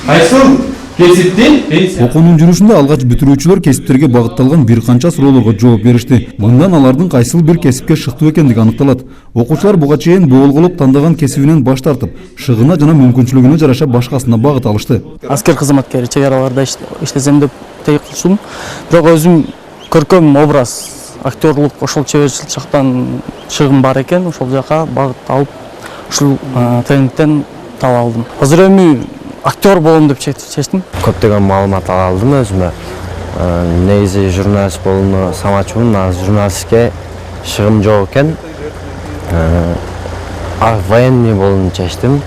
кайсыл кесиптин Окуунун жүрүшүндө алгач бүтүрүүчүлөр кесиптерге багытталган бир канча суроолорго жооп беришти. Мындан алардын кайсыл бир кесипке шыктуу экендиги аныкталат. Окуучулар буга чейин боолголоп тандаган кесибинен баш тартып, шыгына жана мүмкүнчүлүгүнө жараша башкасына багыт алышты. Аскер кызматкери чек араларда иштесем деп тейик кылчумун. Бирок өзүм көркөм образ, актерлук ошол чеберчилик жактан чыгым бар экен, ошол жака багыт алып, ушул тренингден таап алдым. Азыр эми актер болом деп чечтим. Көптөгөн маалымат ала алдым өзүмө. Негизи журналист болууну самачумун, азыр журналистке шыгым жок экен. Военный болууну чечтим.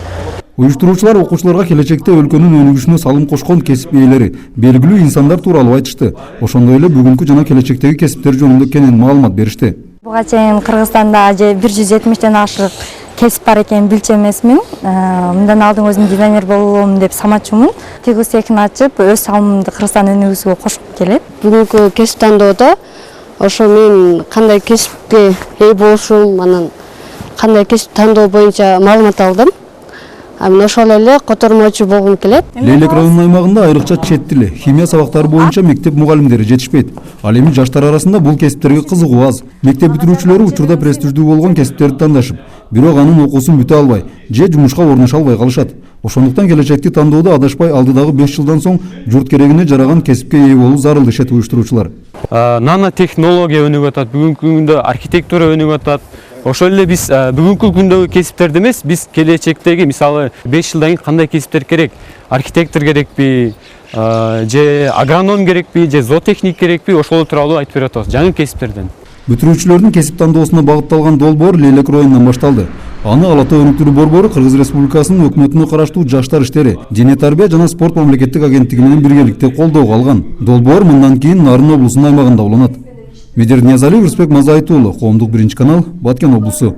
Уюштуруучулар окуучуларга келечекте өлкөнүн өнүгүшүнө салым кошкон кесип ээлери, белгилүү инсандар тууралуу айтышты. Ошондой эле бүгүнкү жана келечектеги кесиптер жөнүндө кенен маалымат беришти. Буга чейин Кыргызстанда 170ден ашык кесип бар экенин билчү эмесмин. Мындан алдын өзүм дизайнер болом деп самачумун. Тигүү цехин ачып, өз салымымды Кыргызстан өнүгүүсүгө кошкум келет. Бүгүнкү кесип тандоодо ошо мен кандай кесипке ээ болушум, анан кандай кесип тандоо боюнча маалымат алдым. Мен ошол эле котормочу болгум келет. Лейлек районунун аймагында айрыкча чет тили, химия сабактары боюнча мектеп мугалимдери жетишпейт. Ал эми жаштар арасында бул кесиптерге кызыгуу аз. Мектеп бүтүрүүчүлөрү учурда престиждүү болгон кесиптерди тандашып, бирок анын окуусун бүтө албай, же жумушка орношо албай калышат. Ошондуктан келечекти тандоодо адашпай алдыдагы 5 жылдан соң журт керегине жараган кесипке ээ болуу зарыл дешет уюштуруучулар. Нанотехнология өнүгүп атат, бүгүнкү күндө архитектура өнүгүп атат. Ошол эле биз бүгүнкү күндөгү кесиптерди эмес, биз келечектеги мисалы 5 жылдан кийин кандай кесиптер керек? Архитектор керекпи, же агроном керекпи, же зоотехник керекпи? Ошол тууралуу айтып берип атабыз жаңы кесиптерден. Бүтүрүүчүлөрдүн кесип тандоосуна багытталган долбоор Лейлек районунан башталды. Аны Ала Тоо өнүктүрүү борбору Кыргыз Республикасынын өкмөтүнө караштуу жаштар иштери, дене тарбия жана спорт мамлекеттик агенттиги менен биргеликте колдоого алган. Долбоор мындан кийин Нарын облусунун аймагында уланат. Медер Ниязалиев, Рысбек Мазаитуулу, Коомдук 1 канал, Баткен облусу.